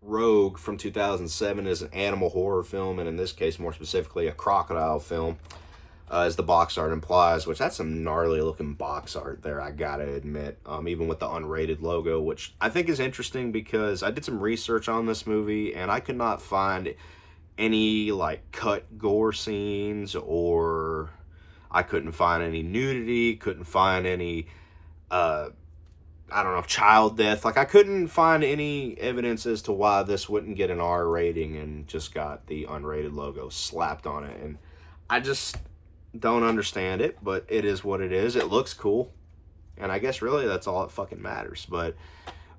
Rogue from 2007 is an animal horror film, and in this case, more specifically, a crocodile film, as the box art implies, which that's some gnarly looking box art there, I gotta admit, even with the unrated logo, which I think is interesting because I did some research on this movie and I could not find any like cut gore scenes, or I couldn't find any nudity, couldn't find any I don't know, child death. Like, I couldn't find any evidence as to why this wouldn't get an R rating and just got the unrated logo slapped on it. And I just don't understand it, but it is what it is. It looks cool. And I guess really that's all that fucking matters. But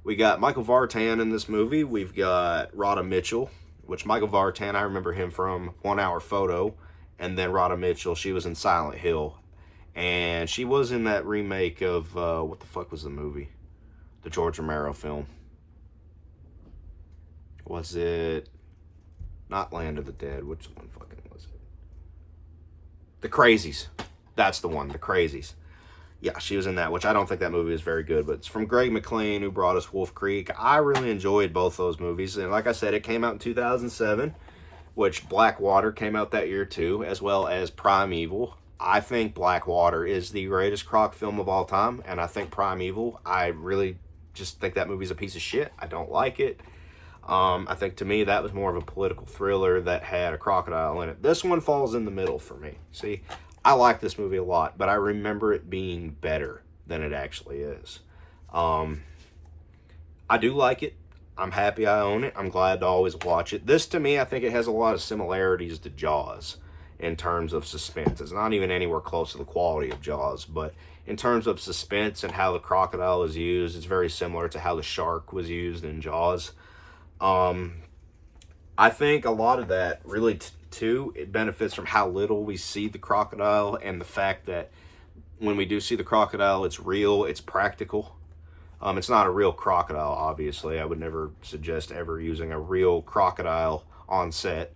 we got Michael Vartan in this movie. We've got Rhoda Mitchell, which Michael Vartan, I remember him from 1 Hour Photo. And then Rhoda Mitchell, she was in Silent Hill. And she was in that remake of, what the fuck was the movie? The George Romero film. Was it not Land of the Dead? Which one fucking was it? The Crazies. That's the one, The Crazies. Yeah, she was in that, which I don't think that movie is very good, but it's from Greg McLean, who brought us Wolf Creek. I really enjoyed both those movies, and like I said, it came out in 2007, which Blackwater came out that year too, as well as Primeval. I think Blackwater is the greatest croc film of all time, and I think Primeval, I really just think that movie's a piece of shit. I don't like it. I think to me that was more of a political thriller that had a crocodile in it. This one falls in the middle for me. See, I like this movie a lot, but I remember it being better than it actually is. I do like it. I'm happy I own it. I'm glad to always watch it. This, to me, I think it has a lot of similarities to Jaws in terms of suspense. It's not even anywhere close to the quality of Jaws, but in terms of suspense and how the crocodile is used, it's very similar to how the shark was used in Jaws. I think a lot of that really, too, it benefits from how little we see the crocodile and the fact that when we do see the crocodile, it's real, it's practical. It's not a real crocodile, obviously. I would never suggest ever using a real crocodile on set.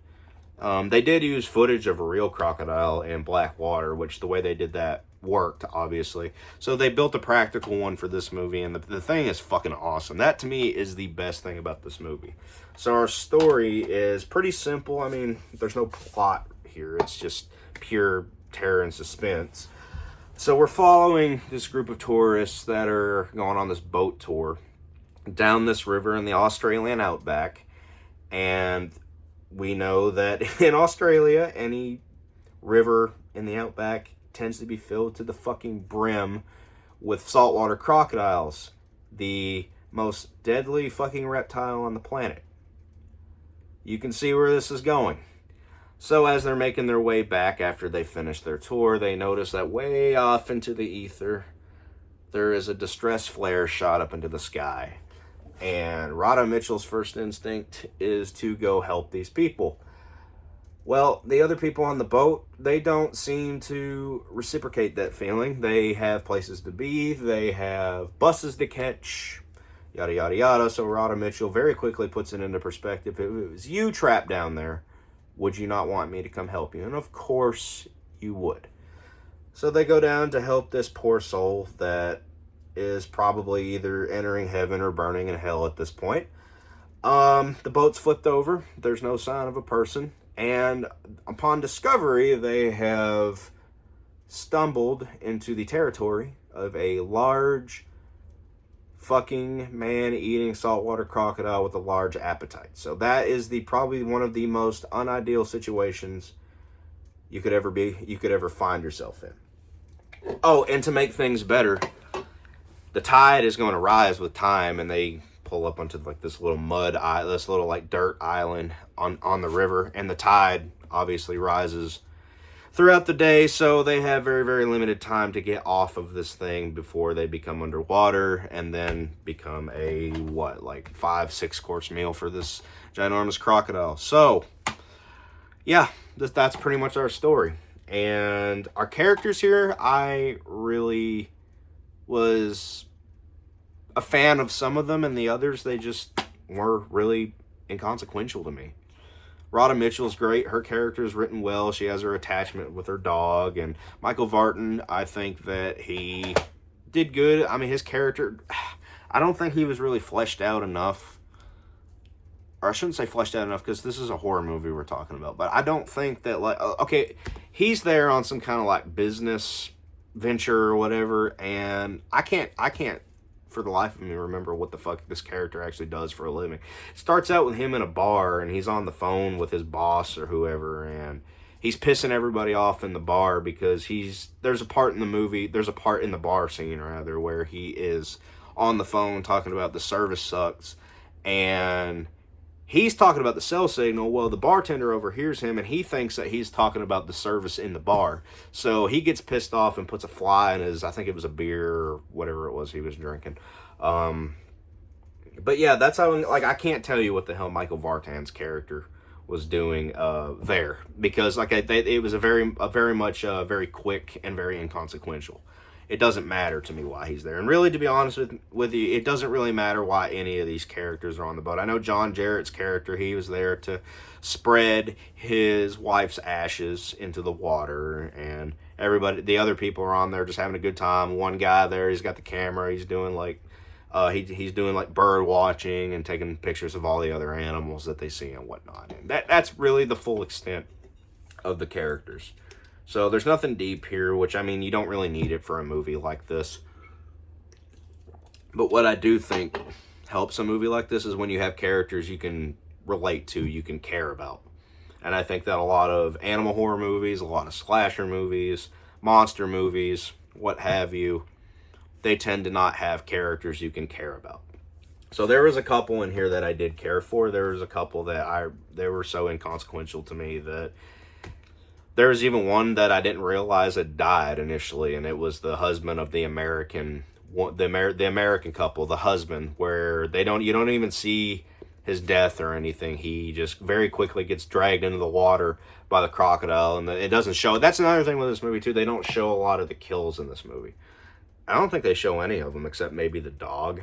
They did use footage of a real crocodile in Blackwater, which the way they did that worked, obviously. So they built a practical one for this movie, and the thing is fucking awesome. That, to me, is the best thing about this movie. So our story is pretty simple. I mean, there's no plot here. It's just pure terror and suspense. So we're following this group of tourists that are going on this boat tour down this river in the Australian outback, and we know that in Australia, any river in the outback tends to be filled to the fucking brim with saltwater crocodiles, the most deadly fucking reptile on the planet. You can see where this is going. So as they're making their way back after they finish their tour, they notice that way off into the ether, there is a distress flare shot up into the sky. And Rhoda Mitchell's first instinct is to go help these people. Well, the other people on the boat, they don't seem to reciprocate that feeling. They have places to be, they have buses to catch, yada, yada, yada. So Rhoda Mitchell very quickly puts it into perspective. If it was you trapped down there, would you not want me to come help you? And of course you would. So they go down to help this poor soul that is probably either entering heaven or burning in hell at this point. The boat's flipped over. There's no sign of a person. And upon discovery, they have stumbled into the territory of a large fucking man-eating saltwater crocodile with a large appetite. So that is probably one of the most unideal situations you could ever find yourself in. Oh, and to make things better, the tide is going to rise with time, and they pull up onto like this little this little like dirt island on the river, and the tide obviously rises throughout the day, so they have very, very limited time to get off of this thing before they become underwater and then become a, 5-6 course meal for this ginormous crocodile. So, yeah, that's pretty much our story. And our characters here, I really was a fan of some of them, and the others, they just were really inconsequential to me. Rhoda Mitchell's great. Her character is written well. She has her attachment with her dog. And Michael Vartan, I think that he did good. I mean, his character, I don't think he was really fleshed out enough or I shouldn't say fleshed out enough because this is a horror movie we're talking about, but I don't think that, like, okay, he's there on some kind of like business venture or whatever, and I can't for the life of me remember what the fuck this character actually does for a living. It starts out with him in a bar and he's on the phone with his boss or whoever, and he's pissing everybody off in the bar because there's a part in the bar scene rather where he is on the phone talking about the service sucks, and he's talking about the cell signal. Well, the bartender overhears him and he thinks that he's talking about the service in the bar. So he gets pissed off and puts a fly in his, I think it was a beer or whatever it was he was drinking. But yeah, that's how, like, I can't tell you what the hell Michael Vartan's character was doing there, because like it was a very much very quick and very inconsequential. It doesn't matter to me why he's there. And really, to be honest with you, it doesn't really matter why any of these characters are on the boat. I know John Jarrett's character, he was there to spread his wife's ashes into the water, and everybody, the other people are on there just having a good time. One guy there, he's got the camera, he's doing like he's doing like bird watching and taking pictures of all the other animals that they see and whatnot. And that's really the full extent of the characters. So there's nothing deep here, which, I mean, you don't really need it for a movie like this. But what I do think helps a movie like this is when you have characters you can relate to, you can care about. And I think that a lot of animal horror movies, a lot of slasher movies, monster movies, what have you, they tend to not have characters you can care about. So there was a couple in here that I did care for. There was a couple that they were so inconsequential to me that there was even one that I didn't realize had died initially, and it was the husband of the American couple, the husband, where you don't even see his death or anything. He just very quickly gets dragged into the water by the crocodile, and it doesn't show. That's another thing with this movie too. They don't show a lot of the kills in this movie. I don't think they show any of them except maybe the dog.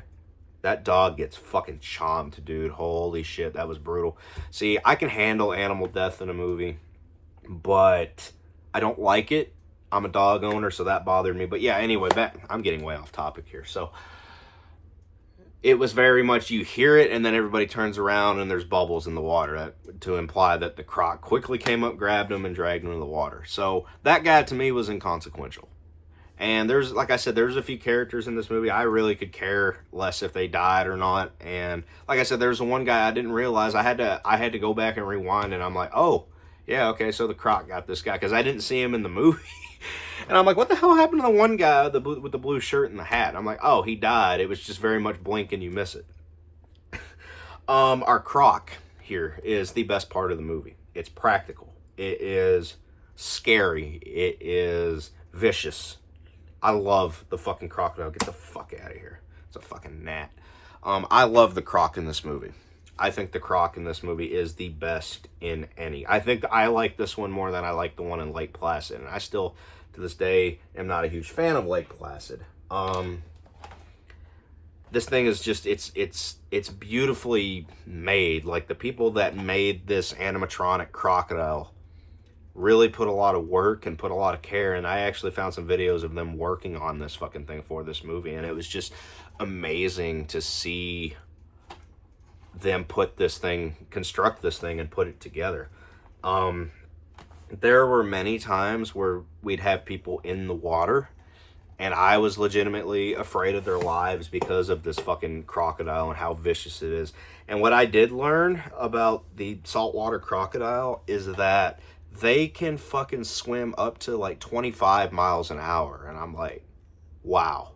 That dog gets fucking chomped, dude. Holy shit, that was brutal. See, I can handle animal death in a movie, but I don't like it. I'm a dog owner, so that bothered me. But yeah, anyway, I'm getting way off topic here. So it was very much, you hear it and then everybody turns around and there's bubbles in the water to imply that the croc quickly came up, grabbed him, and dragged him into the water. So that guy to me was inconsequential. And there's, like I said, there's a few characters in this movie I really could care less if they died or not. And like I said, there's one guy I didn't realize. I had to go back and rewind, and I'm like, oh, yeah, okay, so the croc got this guy, because I didn't see him in the movie. And I'm like, what the hell happened to the one guy with the blue shirt and the hat? I'm like, oh, he died. It was just very much blink and you miss it. Our croc here is the best part of the movie. It's practical. It is scary. It is vicious. I love the fucking crocodile. Get the fuck out of here. It's a fucking gnat. I love the croc in this movie. I think the croc in this movie is the best in any. I think I like this one more than I like the one in Lake Placid. And I still, to this day, am not a huge fan of Lake Placid. This thing is just, it's beautifully made. Like, the people that made this animatronic crocodile really put a lot of work and put a lot of care, and I actually found some videos of them working on this fucking thing for this movie, and it was just amazing to see them construct this thing and put it together. There were many times where we'd have people in the water, and I was legitimately afraid of their lives because of this fucking crocodile and how vicious it is. And what I did learn about the saltwater crocodile is that they can fucking swim up to like 25 miles an hour. And I'm like, wow.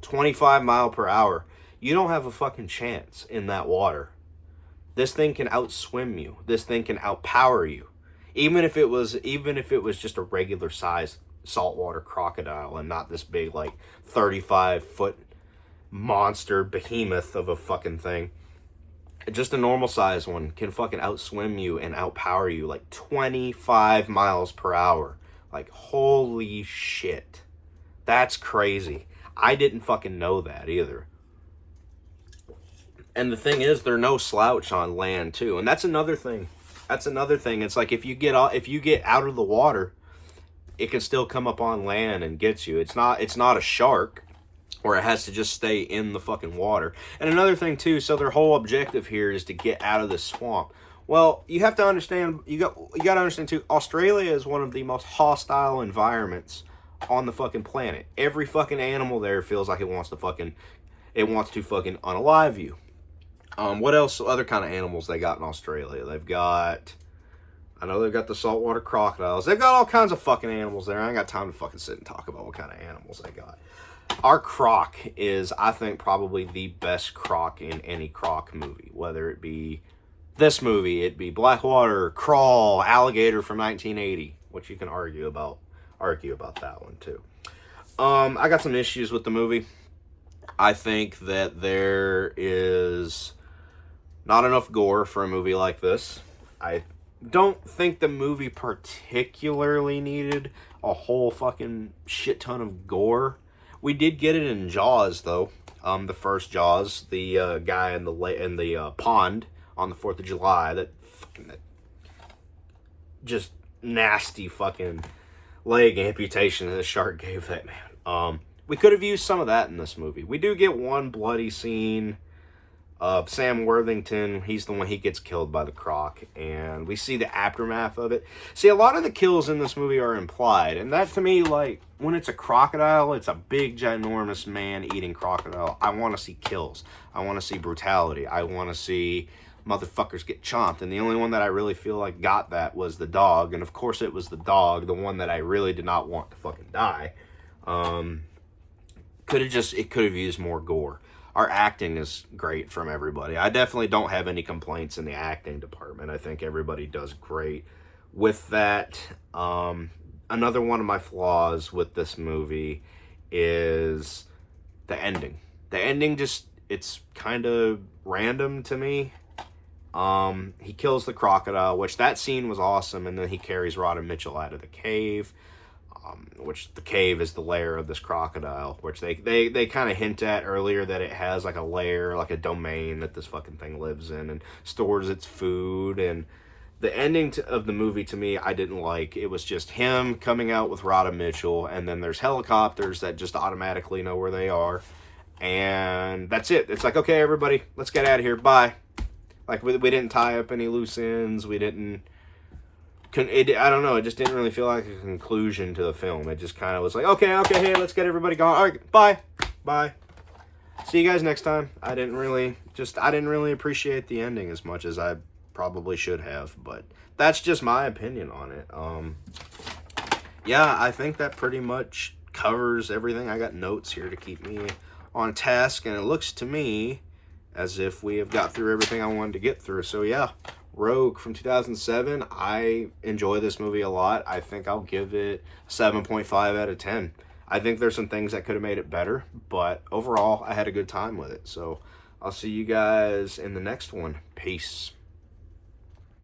25 mile per hour. You don't have a fucking chance in that water. This thing can outswim you. This thing can outpower you. Even if it was just a regular size saltwater crocodile and not this big like 35-foot monster behemoth of a fucking thing. Just a normal size one can fucking outswim you and outpower you like 25 miles per hour. Like, holy shit. That's crazy. I didn't fucking know that either. And the thing is, they're no slouch on land too. And that's another thing. It's like if you get out of the water, it can still come up on land and get you. It's not a shark. or it has to just stay in the fucking water. And another thing too, so their whole objective here is to get out of the swamp. Well, you have to understand, you got to understand too, Australia is one of the most hostile environments on the fucking planet. Every fucking animal there feels like it wants to fucking unalive you. What else? Other kind of animals they got in Australia? I know they've got the saltwater crocodiles. They've got all kinds of fucking animals there. I ain't got time to fucking sit and talk about what kind of animals they got. Our croc is, I think, probably the best croc in any croc movie. Whether it be this movie, it'd be Blackwater, Crawl, Alligator from 1980, which you can argue about that one too. I got some issues with the movie. I think that there is not enough gore for a movie like this. I don't think the movie particularly needed a whole fucking shit ton of gore. We did get it in Jaws, though. The first Jaws, the guy in the pond on the 4th of July, that just nasty fucking leg amputation that the shark gave that man. We could have used some of that in this movie. We do get one bloody scene of Sam Worthington. He's the one, he gets killed by the croc, and we see the aftermath of it. See, a lot of the kills in this movie are implied, and that to me, like, when it's a crocodile, it's a big, ginormous man-eating crocodile. I want to see kills. I want to see brutality. I want to see motherfuckers get chomped, and the only one that I really feel like got that was the dog, and of course it was the dog, the one that I really did not want to fucking die. It could have used more gore. Our acting is great from everybody. I definitely don't have any complaints in the acting department. I think everybody does great with that. Another one of my flaws with this movie is the ending. The ending just, it's kind of random to me. He kills the crocodile, which that scene was awesome, and then he carries Rod and Mitchell out of the cave. Which the cave is the lair of this crocodile, which they kind of hint at earlier that it has like a lair, like a domain that this fucking thing lives in and stores its food. And the ending of the movie, to me, I didn't like. It was just him coming out with Rhoda Mitchell, and then there's helicopters that just automatically know where they are, and that's it. It's like, okay, everybody, let's get out of here, bye. Like, we didn't tie up any loose ends, we didn't... I don't know, it just didn't really feel like a conclusion to the film. It just kind of was like, okay, hey, let's get everybody going. All right, bye. See you guys next time. I didn't really appreciate the ending as much as I probably should have, but that's just my opinion on it. Yeah, I think that pretty much covers everything. I got notes here to keep me on task, and it looks to me as if we have got through everything I wanted to get through. So yeah, Rogue from 2007. I enjoy this movie a lot. I think I'll give it a 7.5 out of 10. I think there's some things that could have made it better, but overall, I had a good time with it. So I'll see you guys in the next one. Peace.